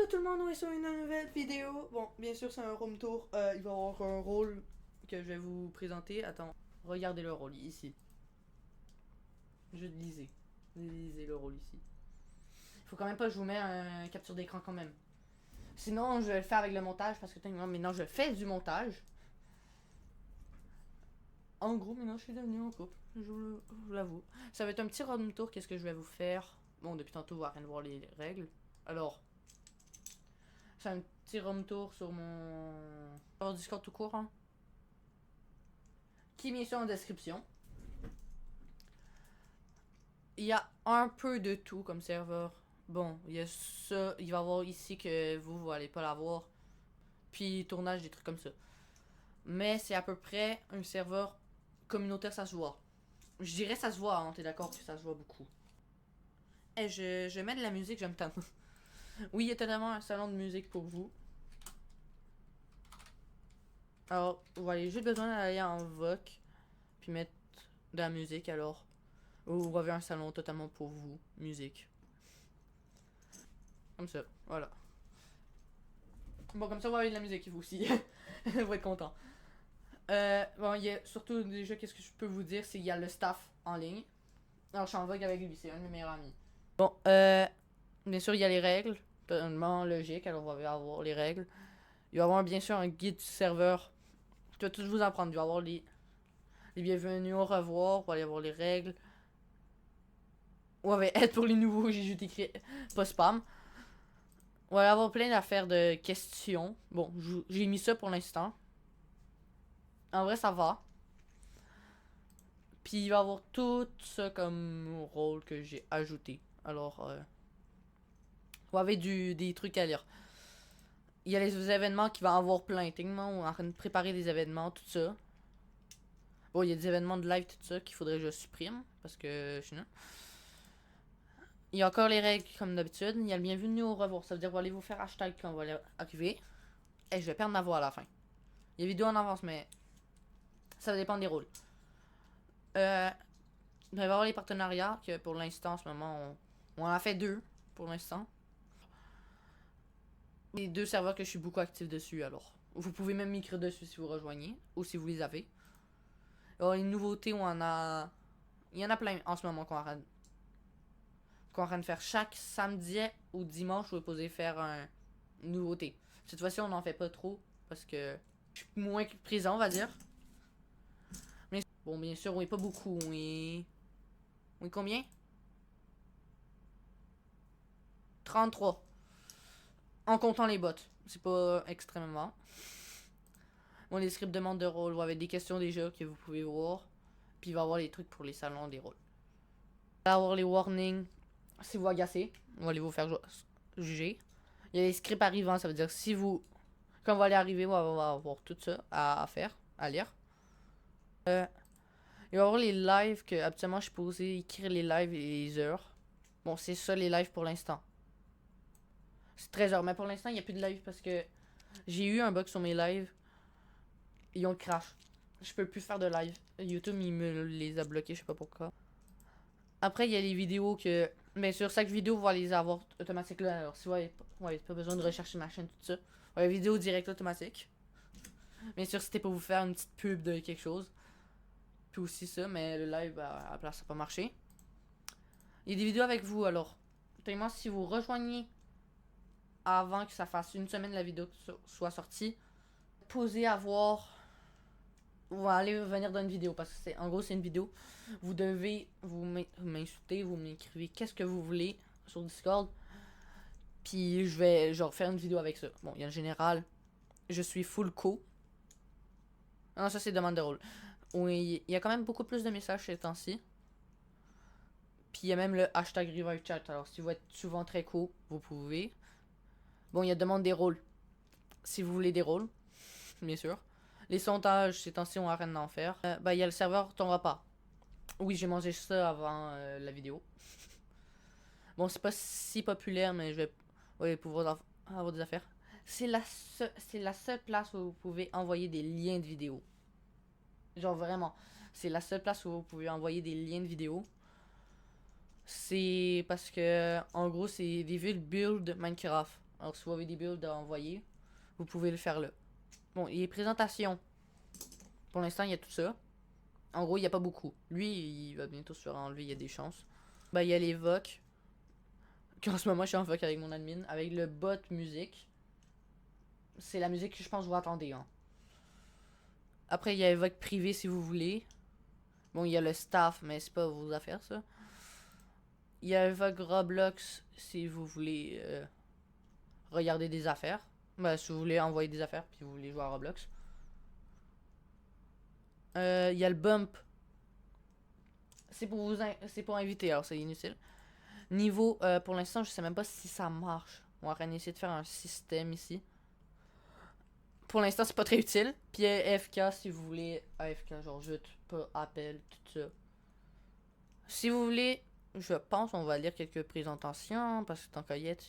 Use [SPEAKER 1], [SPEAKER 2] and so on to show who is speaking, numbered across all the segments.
[SPEAKER 1] tout le monde, on est sur une nouvelle vidéo. Bon, bien sûr, c'est un room tour. Il va y avoir un rôle que je vais vous présenter. Attends, regardez le rôle ici. Je lisez. Lisez le rôle ici. Faut quand même pas que je vous mette un capture d'écran quand même. Sinon, je vais le faire avec le montage parce que maintenant je fais du montage. En gros, maintenant je suis devenu en couple. Je vous l'avoue. Ça va être un petit room tour. Qu'est-ce que je vais vous faire? Bon, depuis tantôt, vous allez rien de voir les règles. Alors, c'est un petit room tour sur mon Discord tout court, hein, qui est mis en description. Il y a un peu de tout comme serveur. Bon, il y a ça, il va y avoir ici que vous allez pas l'avoir. Puis tournage, des trucs comme ça. Mais c'est à peu près un serveur communautaire, ça se voit. Je dirais ça se voit, hein, t'es d'accord que ça se voit beaucoup. Et je mets de la musique, j'aime tant. Oui, il y a totalement un salon de musique pour vous. Alors, vous avez juste besoin d'aller en VOC, puis mettre de la musique, alors. Vous avez un salon totalement pour vous, musique. Comme ça, voilà. Bon, comme ça, vous avez de la musique, vous aussi. Vous être content. Bon, il y a surtout, déjà, qu'est-ce que je peux vous dire, c'est qu'il y a le staff en ligne. Alors, je suis en vogue avec lui, c'est un de mes meilleurs amis. Bon, bien sûr, il y a les règles, totalement logique, alors on va avoir les règles. Il va y avoir, bien sûr, un guide du serveur. Je vais tout vous apprendre. Il va y avoir les bienvenus, au revoir, il va y avoir les règles. Ouais, aide pour les nouveaux, j'ai juste écrit pas spam. On va avoir plein d'affaires de questions. Bon, j'ai mis ça pour l'instant. En vrai, ça va. Puis il va y avoir tout ça comme rôle que j'ai ajouté. Alors, vous avez des trucs à lire. Il y a les événements qui vont avoir plein. Techniquement, on est en train de préparer des événements, tout ça. Bon, il y a des événements de live, tout ça, qu'il faudrait que je supprime. Parce que sinon. Il y a encore les règles comme d'habitude. Il y a le bienvenu au revoir. Ça veut dire qu'on va aller vous faire hashtag quand on va l'activer. Et je vais perdre ma voix à la fin. Il y a vidéo en avance, mais ça va dépendre des rôles. Il va y avoir les partenariats que pour l'instant, en ce moment, on en a fait 2 pour l'instant. Les 2 serveurs que je suis beaucoup actif dessus, alors. Vous pouvez même m'écrire dessus si vous rejoignez ou si vous les avez. Alors, les nouveautés, on en a. Il y en a plein en ce moment qu'on arrête de faire chaque samedi ou dimanche. Vous pouvez faire une nouveauté. Cette fois-ci, on n'en fait pas trop parce que je suis moins présent, on va dire. Mais bon, bien sûr, on est pas beaucoup. On est combien? 33. En comptant les bots. C'est pas extrêmement. Bon, les scripts demande de rôle. Vous avez des questions déjà que vous pouvez voir. Puis il va y avoir les trucs pour les salons des rôles. Il va y avoir les warnings. Si vous agacez, on va aller vous faire juger. Il y a les scripts arrivants. Ça veut dire si vous. Quand vous allez arriver, on va avoir tout ça à faire, à lire. Il va y avoir les lives que habituellement je suis posé écrire les lives et les heures. Bon, c'est ça les lives pour l'instant. C'est 13h, mais pour l'instant, il n'y a plus de live parce que j'ai eu un bug sur mes lives. Ils ont crash. Je peux plus faire de live. YouTube, il me les a bloqués, je sais pas pourquoi. Après, il y a les vidéos que. Bien sûr, chaque vidéo, va les avoir automatiquement. Alors, si vous n'avez pas besoin de rechercher ma chaîne, tout ça. Ouais, vidéo direct automatique. Bien sûr, c'était pour vous faire une petite pub de quelque chose. Puis aussi ça, mais le live, à la place, ça n'a pas marché. Il y a des vidéos avec vous, alors. Tellement, si vous rejoignez avant que ça fasse une semaine la vidéo soit sortie, posez à voir. Vous allez venir dans une vidéo parce que en gros c'est une vidéo. Vous devez vous m'insulter, vous m'écrivez qu'est-ce que vous voulez sur Discord. Puis je vais genre faire une vidéo avec ça. Bon, il y a le général. Je suis full co. Non, ça c'est demande de rôle. Oui, il y a quand même beaucoup plus de messages ces temps-ci. Puis il y a même le hashtag revive chat. Alors si vous êtes souvent très co, vous pouvez. Bon, il y a demande des rôles. Si vous voulez des rôles, bien sûr. Les sondages, ces temps-ci, on arrête d'en faire. Il y a le serveur ton repas. Oui, j'ai mangé ça avant la vidéo. Bon, c'est pas si populaire, mais je vais pouvoir avoir des affaires. C'est la seule place où vous pouvez envoyer des liens de vidéo. Genre vraiment. C'est la seule place où vous pouvez envoyer des liens de vidéo. C'est parce que, en gros, c'est des villes build Minecraft. Alors, si vous avez des builds à envoyer, vous pouvez le faire là. Bon, et les présentations. Pour l'instant, il y a tout ça. En gros, il n'y a pas beaucoup. Lui, il va bientôt se faire enlever, il y a des chances. Ben, il y a les VOC. Qu'en ce moment, je suis en VOC avec mon admin. Avec le bot musique. C'est la musique que je pense que vous attendez. Hein. Après, il y a les VOC privé si vous voulez. Bon, il y a le staff, mais c'est pas vos affaires, ça. Il y a le VOC Roblox si vous voulez regarder des affaires. Ben, si vous voulez envoyer des affaires puis vous voulez jouer à Roblox. Il y a le bump. C'est pour inviter, alors c'est inutile. Niveau, pour l'instant, je sais même pas si ça marche. On va essayer de faire un système ici. Pour l'instant, c'est pas très utile. Puis AFK si vous voulez. AFK, genre juste pas appel, tout ça. Si vous voulez, je pense on va lire quelques présentations. Parce que tant qu'à y être,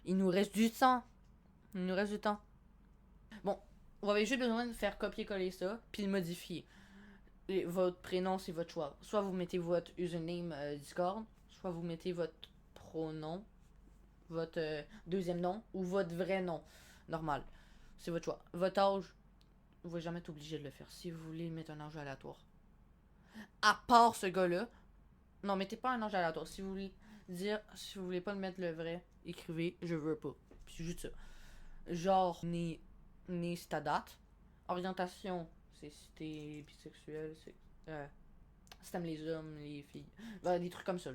[SPEAKER 1] il nous reste du temps. Il nous reste du temps. Bon, vous avez juste besoin de faire copier-coller ça. Puis le modifier. Et votre prénom, c'est votre choix. Soit vous mettez votre username Discord. Soit vous mettez votre pronom. Votre deuxième nom. Ou votre vrai nom. Normal. C'est votre choix. Votre âge, vous ne jamais être obligé de le faire. Si vous voulez mettre un âge aléatoire. À part ce gars-là. Non, mettez pas un âge aléatoire. Si vous voulez dire, si vous voulez pas le mettre le vrai, écrivez je veux pas. Puis c'est juste ça. Genre, né, c'est ta date. Orientation, c'est si t'es bisexuel, c'est. Si t'aimes les hommes, les filles. Ben, des trucs comme ça,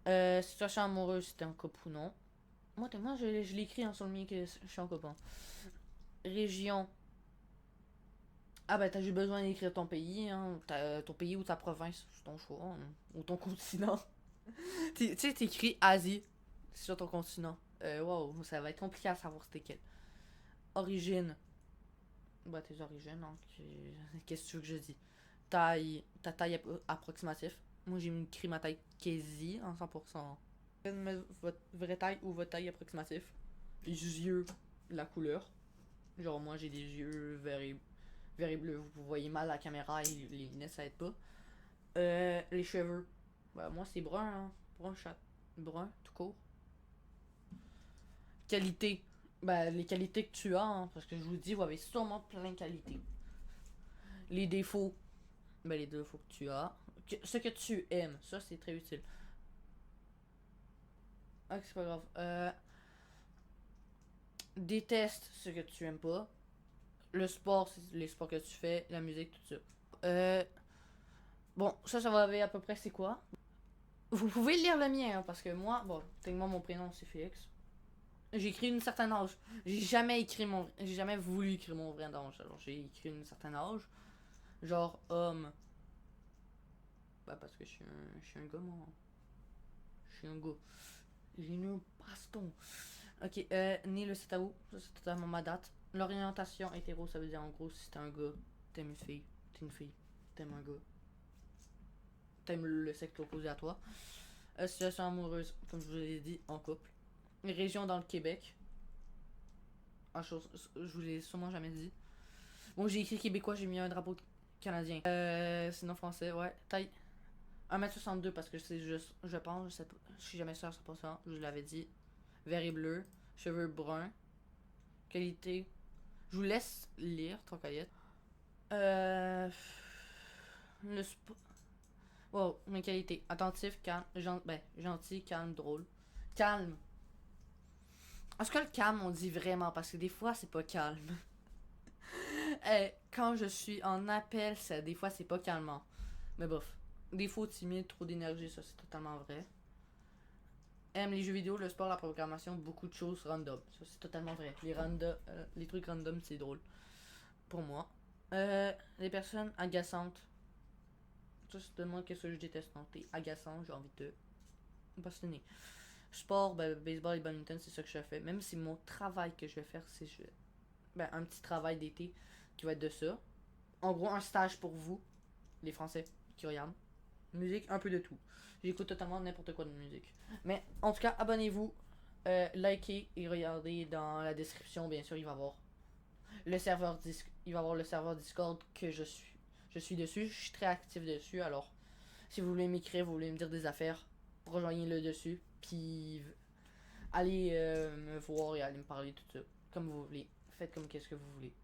[SPEAKER 1] là. Situation amoureuse, si t'es en couple ou non. Moi, je l'ai écrit sur le mien que je suis en couple. Hein. Région. Ah ben t'as juste besoin d'écrire ton pays, hein, ton pays ou ta province, c'est ton choix, hein, ou ton continent. Tu sais, t'écris Asie sur ton continent. Wow, ça va être compliqué à savoir c'était quel. Origine. Bah tes origines, donc qu'est-ce que tu veux que je dis? Taille, ta taille approximative. Moi j'ai écrit ma taille quasi en 100%. Votre vraie taille ou votre taille approximative. Les yeux, la couleur. Genre moi j'ai des yeux verts et bleus. Vous voyez mal la caméra et les lunettes ça aide pas. Les cheveux. Bah moi c'est brun, hein. Brun chat. Brun, tout court. Qualité. Bah les qualités que tu as, hein, parce que je vous dis, vous avez sûrement plein de qualités. Les défauts. Bah les défauts que tu as. Ce que tu aimes, ça c'est très utile. Ah c'est pas grave. Déteste ce que tu aimes pas. Le sport, c'est les sports que tu fais, la musique, tout ça. Bon, ça va avec à peu près c'est quoi. Vous pouvez lire le mien, hein, parce que moi, bon, techniquement mon prénom c'est Félix. J'ai écrit une certaine âge. J'ai jamais voulu écrire mon vrai âge. Alors j'ai écrit une certaine âge. Genre homme. Bah parce que je suis un gars moi. Je suis un gars. J'ai une baston. Ok, né le 7 août. Ça c'est totalement ma date. L'orientation hétéro, ça veut dire en gros si t'es un gars, t'aimes une fille. T'es une fille, t'aimes un gars. T'aimes le sexe opposé à toi. Situation amoureuse, comme je vous l'ai dit, en couple. Région dans le Québec. Je vous l'ai sûrement jamais dit. Bon, j'ai écrit québécois, j'ai mis un drapeau canadien. Sinon français, ouais. Taille 1m62 parce que c'est juste, je pense, je sais pas, je suis jamais sûr à 100%, je l'avais dit. Vert et bleu, cheveux bruns. Qualité. Je vous laisse lire, ton cahier. Le sport. Wow, mes qualités. Attentif, calme, gentil, calme, drôle. Calme. Est-ce que le calme, on dit vraiment? Parce que des fois, c'est pas calme. Quand je suis en appel, des fois, c'est pas calmant. Mais bref. Défaut timide, trop d'énergie, ça, c'est totalement vrai. Aime les jeux vidéo, le sport, la programmation, beaucoup de choses random. Ça, c'est totalement vrai. Les trucs random, c'est drôle. Pour moi. Les personnes agaçantes. Ça, c'est tellement qu'est-ce que je déteste. Non, t'es agaçant, j'ai envie de te bastonner. Sport, baseball et badminton, c'est ça que je fais. Même si mon travail que je vais faire, c'est un petit travail d'été qui va être de ça. En gros, un stage pour vous, les Français qui regardent. Musique, un peu de tout. J'écoute totalement n'importe quoi de musique. Mais en tout cas, abonnez-vous, likez et regardez dans la description. Bien sûr, il va y avoir le serveur Discord que je suis dessus. Je suis très actif dessus. Alors, si vous voulez m'écrire, vous voulez me dire des affaires, rejoignez-le dessus. Puis allez me voir et allez me parler tout ça. Comme vous voulez. Faites comme qu'est-ce que vous voulez.